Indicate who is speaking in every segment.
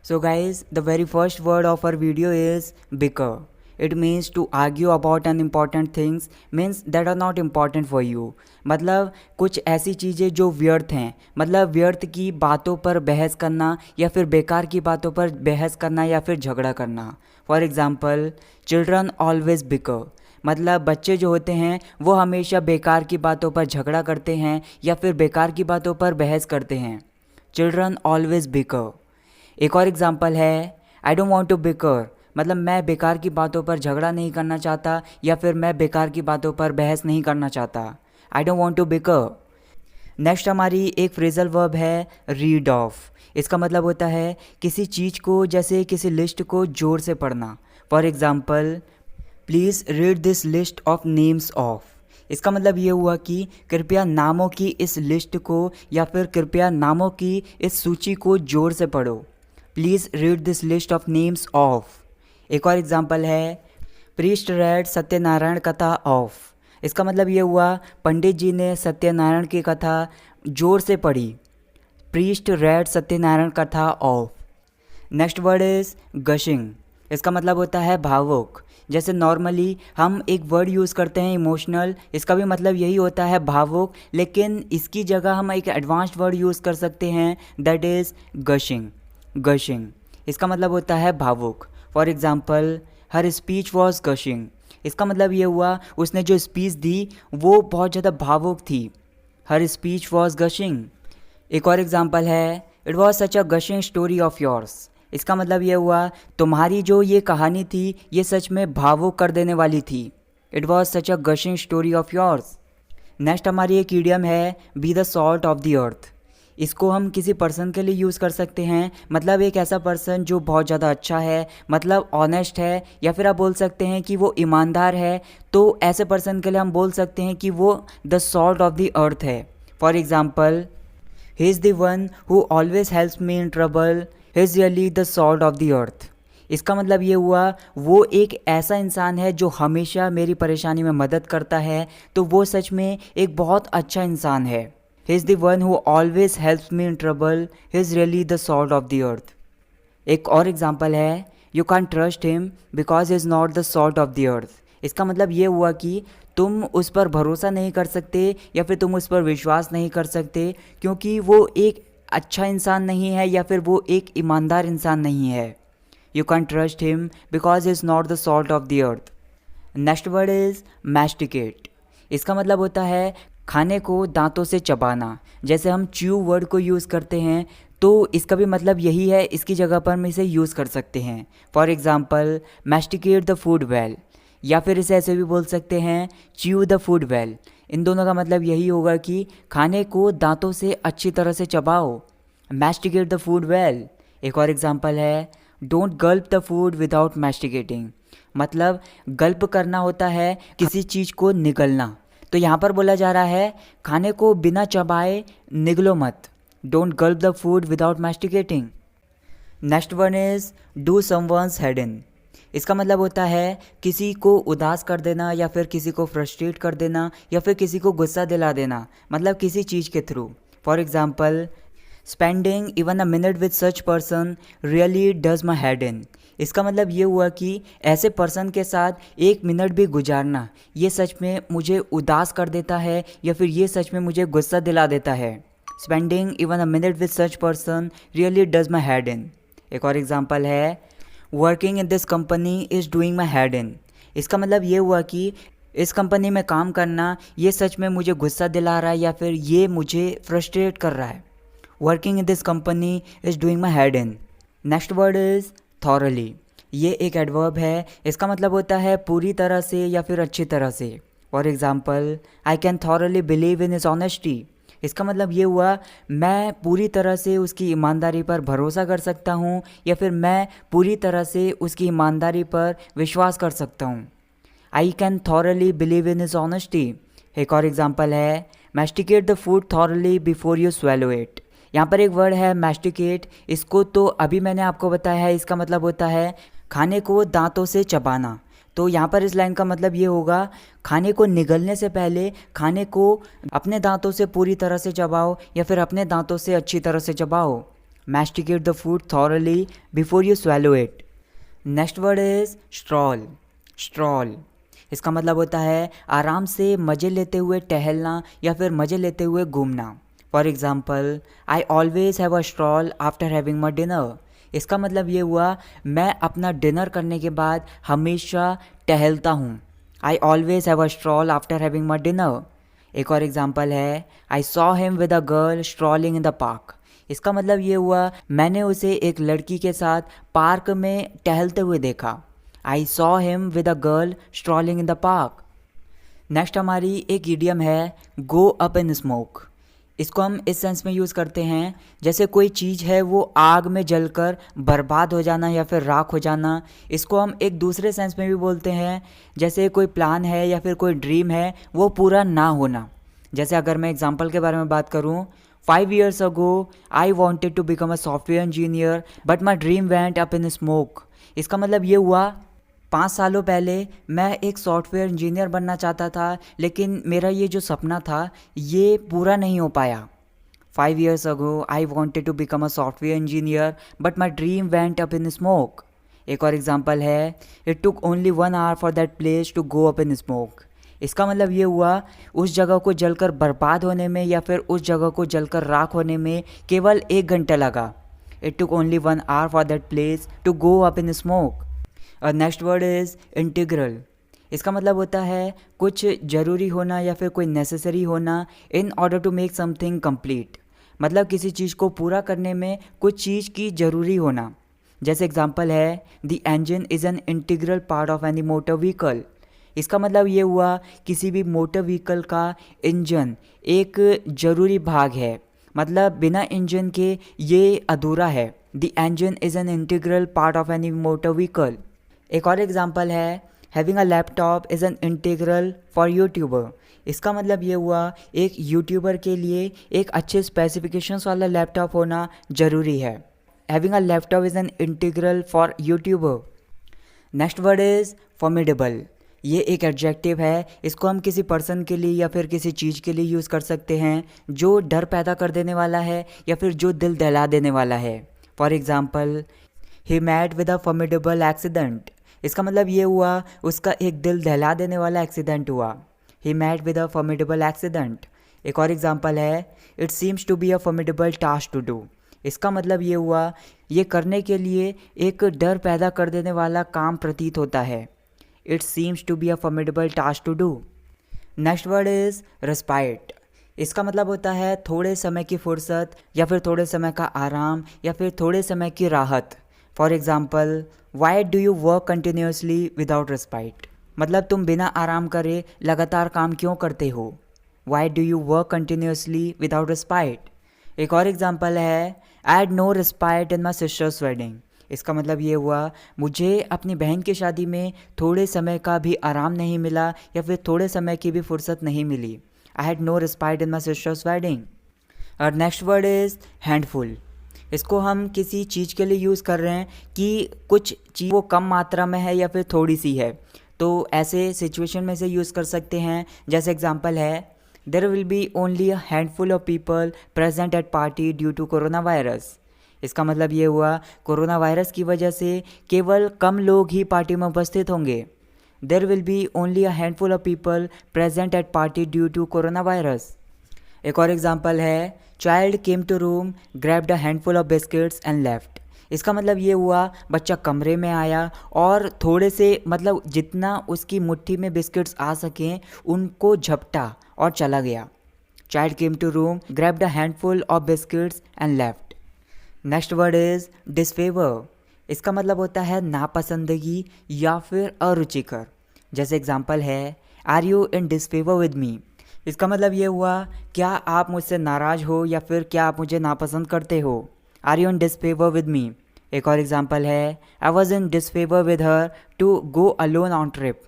Speaker 1: So guys, the very first word of our video is bicker. It means to argue about unimportant things means that are not important for you. मतलब कुछ ऐसी चीज़ें जो व्यर्थ हैं, मतलब व्यर्थ की बातों पर बहस करना या फिर बेकार की बातों पर बहस करना या फिर झगड़ा करना. For example, children always beaker. मतलब बच्चे जो होते हैं वो हमेशा बेकार की बातों पर झगड़ा करते हैं या फिर बेकार की बातों पर बहस करते हैं. Children always bicker. एक और एग्जांपल है I don't want to bicker. मतलब मैं बेकार की बातों पर झगड़ा नहीं करना चाहता या फिर मैं बेकार की बातों पर बहस नहीं करना चाहता. I don't want to bicker. Next हमारी एक फ्रेजल वर्ब है रीड ऑफ. इसका मतलब होता है किसी चीज़ को, जैसे किसी लिस्ट को जोर से पढ़ना. For example, please read this list of names of. इसका मतलब ये हुआ कि कृपया नामों की इस लिस्ट को या फिर कृपया नामों की इस सूची को जोर से पढ़ो. Please read this list of names of. एक और एग्जांपल है प्रीस्ट रेड सत्यनारायण कथा ऑफ. इसका मतलब ये हुआ पंडित जी ने सत्यनारायण की कथा जोर से पढ़ी. प्रीस्ट रेड सत्यनारायण कथा of. Next word is gushing. इसका मतलब होता है भावुक. जैसे नॉर्मली हम एक वर्ड यूज़ करते हैं इमोशनल, इसका भी मतलब यही होता है भावुक, लेकिन इसकी जगह हम एक एडवांस्ड वर्ड यूज़ कर सकते हैं दैट इज़ गशिंग. गशिंग इसका मतलब होता है भावुक. For example, her speech was gushing. इसका मतलब ये हुआ उसने जो स्पीच दी वो बहुत ज़्यादा भावुक थी. हर स्पीच वॉज गशिंग. एक और एग्ज़ाम्पल है it was such a gushing story of yours. इसका मतलब ये हुआ तुम्हारी जो ये कहानी थी ये सच में भावुक कर देने वाली थी. It was such a gushing story of yours. Next हमारी एक ईडियम है B the salt of the अर्थ. इसको हम किसी पर्सन के लिए यूज़ कर सकते हैं. मतलब एक ऐसा पर्सन जो बहुत ज़्यादा अच्छा है, मतलब ऑनेस्ट है, या फिर आप बोल सकते हैं कि वो ईमानदार है. तो ऐसे पर्सन के लिए हम बोल सकते हैं कि वो the salt of the earth है. For example, he is the one who always helps me in trouble. He is really the salt of the earth. इसका मतलब ये हुआ वो एक ऐसा इंसान है जो हमेशा मेरी परेशानी में मदद करता है, तो वो सच में एक बहुत अच्छा इंसान है. ही is the one who always helps me in trouble. He is really the salt of the अर्थ. एक और एग्जांपल है you can trust him because he is not the salt of the earth. इसका मतलब ये हुआ कि तुम उस पर भरोसा नहीं कर सकते या फिर तुम उस पर विश्वास नहीं कर सकते क्योंकि वो एक अच्छा इंसान नहीं है या फिर वो एक ईमानदार इंसान नहीं है. You can trust him because he is not the salt of the earth. Next word is masticate. इसका मतलब होता है खाने को दांतों से चबाना. जैसे हम च्यू वर्ड को यूज़ करते हैं तो इसका भी मतलब यही है, इसकी जगह पर हम इसे यूज़ कर सकते हैं. For example, masticate the food well, या फिर इसे ऐसे भी बोल सकते हैं च्यू द फूड वेल. इन दोनों का मतलब यही होगा कि खाने को दांतों से अच्छी तरह से चबाओ. Masticate the food well. एक और एग्जांपल है don't gulp the food without masticating. मतलब गल्प करना होता है किसी चीज़ को निगलना. तो यहाँ पर बोला जा रहा है खाने को बिना चबाए निगलो मत. Don't gulp the food without masticating. Next one is do someone's head in. इसका मतलब होता है किसी को उदास कर देना या फिर किसी को फ्रस्ट्रेट कर देना या फिर किसी को गुस्सा दिला देना, मतलब किसी चीज़ के through. For example, spending even a minute with such person really does my head in. इसका मतलब ये हुआ कि ऐसे पर्सन के साथ एक मिनट भी गुजारना ये सच में मुझे उदास कर देता है या फिर ये सच में मुझे गुस्सा दिला देता है. Spending even a minute with such person really does my head in. एक और एग्जांपल है working in this company is doing my head in. इसका मतलब ये हुआ कि इस कंपनी में काम करना ये सच में मुझे गुस्सा दिला रहा है या फिर ये मुझे फ्रस्ट्रेट कर रहा है. Working in this company is doing my head in. Next word is thoroughly. ये एक एडवर्ब है. इसका मतलब होता है पूरी तरह से या फिर अच्छी तरह से. For example, I can thoroughly believe in his honesty. इसका मतलब ये हुआ मैं पूरी तरह से उसकी ईमानदारी पर भरोसा कर सकता हूँ या फिर मैं पूरी तरह से उसकी ईमानदारी पर विश्वास कर सकता हूँ. I can thoroughly believe in his honesty. एक और एग्जांपल है masticate the food thoroughly before you swallow it. यहाँ पर एक वर्ड है मैस्टिकेट. इसको तो अभी मैंने आपको बताया है. इसका मतलब होता है खाने को दांतों से चबाना. तो यहाँ पर इस लाइन का मतलब ये होगा खाने को निगलने से पहले खाने को अपने दांतों से पूरी तरह से चबाओ या फिर अपने दांतों से अच्छी तरह से चबाओ. Masticate the food thoroughly before you swallow it. Next word is stroll. Stroll इसका मतलब होता है आराम से मज़े लेते हुए टहलना या फिर मज़े लेते हुए घूमना. For example, I always have a stroll after having my dinner. इसका मतलब ये हुआ मैं अपना डिनर करने के बाद हमेशा टहलता हूँ. I always have a stroll after having my dinner. एक और एग्जाम्पल है, I saw him with a girl strolling in the park. इसका मतलब ये हुआ मैंने उसे एक लड़की के साथ पार्क में टहलते हुए देखा. I saw him with a girl strolling in the park. Next हमारी एक इडियम है, गो अप इन स्मोक. इसको हम इस सेंस में यूज़ करते हैं जैसे कोई चीज़ है वो आग में जलकर बर्बाद हो जाना या फिर राख हो जाना. इसको हम एक दूसरे सेंस में भी बोलते हैं जैसे कोई प्लान है या फिर कोई ड्रीम है वो पूरा ना होना. जैसे अगर मैं एग्जांपल के बारे में बात करूँ, 5 years ago I wanted to become a software engineer but my dream went up in smoke. इसका मतलब ये हुआ 5 सालों पहले मैं एक सॉफ्टवेयर इंजीनियर बनना चाहता था लेकिन मेरा ये जो सपना था ये पूरा नहीं हो पाया. 5 years ago I wanted to become a software engineer but my dream went up in smoke. एक और एग्जांपल है, it took only 1 hour for that place to go up in smoke. इसका मतलब ये हुआ उस जगह को जलकर बर्बाद होने में या फिर उस जगह को जलकर राख होने में केवल 1 घंटा लगा. It took only 1 hour for that place to go up in smoke. और नेक्स्ट वर्ड इज़ इंटीग्रल. इसका मतलब होता है कुछ ज़रूरी होना या फिर कोई नेसेसरी होना in order to make something complete. मतलब किसी चीज़ को पूरा करने में कुछ चीज़ की ज़रूरी होना. जैसे एग्जांपल है, the engine is an integral part of any motor vehicle. इसका मतलब ये हुआ किसी भी मोटर व्हीकल का इंजन एक ज़रूरी भाग है, मतलब बिना इंजन के ये अधूरा है. The engine is an integral part of any motor vehicle. एक और एग्जांपल है, having a laptop is an integral for YouTuber. इसका मतलब ये हुआ एक यूट्यूबर के लिए एक अच्छे स्पेसिफिकेशंस वाला लैपटॉप होना ज़रूरी है. Having a laptop is an integral for YouTuber. Next word is formidable. ये एक एडजेक्टिव है. इसको हम किसी पर्सन के लिए या फिर किसी चीज़ के लिए यूज़ कर सकते हैं जो डर पैदा कर देने वाला है या फिर जो दिल दहला देने वाला है. For example, he met with a formidable accident. इसका मतलब ये हुआ उसका एक दिल दहला देने वाला एक्सीडेंट हुआ. He met with a formidable accident. एक और एग्जाम्पल है, it seems to be a formidable task to do. इसका मतलब ये हुआ ये करने के लिए एक डर पैदा कर देने वाला काम प्रतीत होता है. It seems to be a formidable task to do. Next word is respite. इसका मतलब होता है थोड़े समय की फुर्सत या फिर थोड़े समय का आराम या फिर थोड़े समय की राहत. For example, Y do you work continuously without respite. मतलब तुम बिना आराम करे लगातार काम क्यों करते हो. Why do you work continuously without respite. एक और एग्जाम्पल है, I had no respite in my sister's wedding. इसका मतलब ये हुआ मुझे अपनी बहन की शादी में थोड़े समय का भी आराम नहीं मिला या फिर थोड़े समय की भी फुर्सत नहीं मिली. I had no respite in my sister's wedding. और नेक्स्ट वर्ड इज़ हैंडफुल. इसको हम किसी चीज़ के लिए यूज़ कर रहे हैं कि कुछ चीज़ वो कम मात्रा में है या फिर थोड़ी सी है, तो ऐसे सिचुएशन में से यूज़ कर सकते हैं. जैसे एग्जांपल है, there will be only a handful of people present at party due to corona virus. इसका मतलब ये हुआ कोरोना वायरस की वजह से केवल कम लोग ही पार्टी में उपस्थित होंगे. There will be only a handful of people present at party due to corona virus. एक और एग्जांपल है, child came to room grabbed a handful of biscuits and left. इसका मतलब ये हुआ बच्चा कमरे में आया और थोड़े से मतलब जितना उसकी मुट्ठी में बिस्किट्स आ सकें उनको झपटा और चला गया. Child came to room grabbed a handful of biscuits and left. Next word is disfavour. इसका मतलब होता है नापसंदगी या फिर अरुचिकर. जैसे एग्जांपल है, are you in disfavour with me. इसका मतलब ये हुआ क्या आप मुझसे नाराज़ हो या फिर क्या आप मुझे नापसंद करते हो. Are you in disfavour with me. एक और एग्जांपल है, I was in disfavour with her to go alone on trip.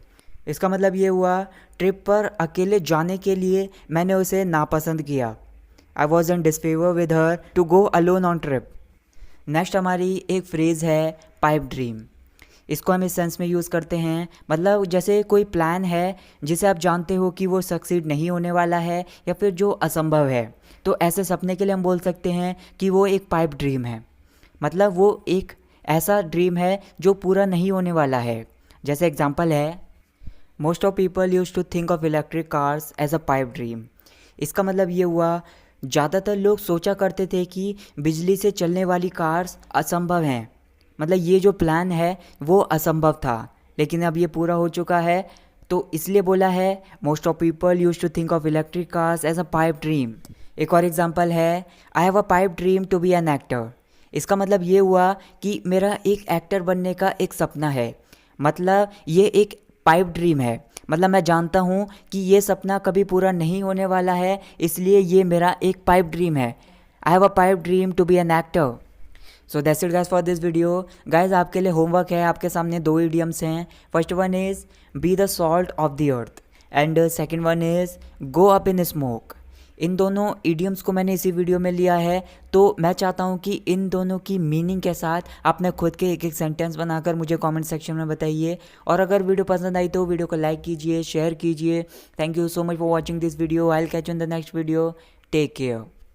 Speaker 1: इसका मतलब ये हुआ ट्रिप पर अकेले जाने के लिए मैंने उसे नापसंद किया. I was in disfavour with her to go alone on trip. Next हमारी एक फ्रेज़ है पाइप ड्रीम. इसको हम इस सेंस में यूज़ करते हैं, मतलब जैसे कोई प्लान है जिसे आप जानते हो कि वो सक्सीड नहीं होने वाला है या फिर जो असंभव है, तो ऐसे सपने के लिए हम बोल सकते हैं कि वो एक पाइप ड्रीम है। मतलब वो एक ऐसा ड्रीम है जो पूरा नहीं होने वाला है। जैसे एग्जांपल है, most of people use to think of electric cars as a pipe dream. इसका मतलब ये हुआ, ज़्यादातर लोग सोचा करते थे कि बिजली से चलने वाली कार्स असंभव हैं, मतलब ये जो प्लान है वो असंभव था, लेकिन अब ये पूरा हो चुका है, तो इसलिए बोला है most of people use to think of electric cars as a pipe dream. एक और एग्जांपल है, I have a pipe dream to be an actor. इसका मतलब ये हुआ कि मेरा एक एक्टर बनने का एक सपना है, मतलब ये एक पाइप ड्रीम है, मतलब मैं जानता हूँ कि ये सपना कभी पूरा नहीं होने वाला है, इसलिए ये मेरा एक पाइप ड्रीम है। I have a pipe dream to be an actor. So that's it guys for this video. Guys आपके लिए होमवर्क है, आपके सामने 2 इडियम्स हैं। First one is be the salt of the earth and second one is go up in smoke. इन दोनों idioms को मैंने इसी वीडियो में लिया है, तो मैं चाहता हूँ कि इन दोनों की मीनिंग के साथ अपने खुद के एक एक सेंटेंस बनाकर मुझे कमेंट सेक्शन में बताइए। और अगर वीडियो पसंद आई तो वीडियो को लाइक कीजिए, शेयर कीजिए। Thank you so much for watching this video. I will catch you in the next video. Take care.